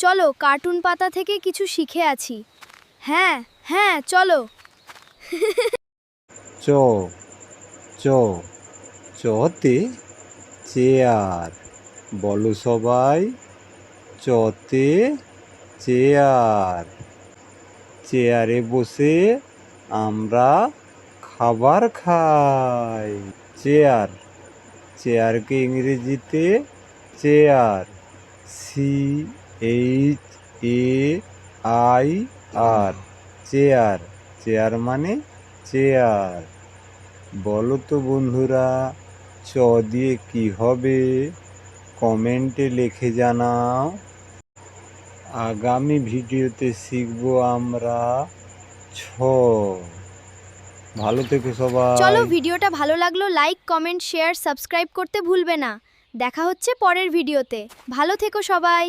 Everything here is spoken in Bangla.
চলো কার্টুন পাতা থেকে কিছু শিখে আছি। হ্যাঁ হ্যাঁ চলো। চ চ চতে চেয়ার। বলো সবাই, চতে চেয়ার। চেয়ারে বসে আমরা খাবার খাই। চেয়ার, চেয়ারকে ইংরেজিতে চেয়ার, CHAIR, চেয়ার। চেয়ার মানে চেয়ার। বলো তো বন্ধুরা, চ দিয়ে কি হবে? কমেন্টে লিখে জানাও। আগামী ভিডিওতে শিখব আমরা ছ। ভালো থেকো চলো সবাই। ভিডিওটা ভালো লাগলো লাইক কমেন্ট শেয়ার সাবস্ক্রাইব করতে ভুলবে না। দেখা হচ্ছে পরের ভিডিওতে। ভালো থেকো সবাই।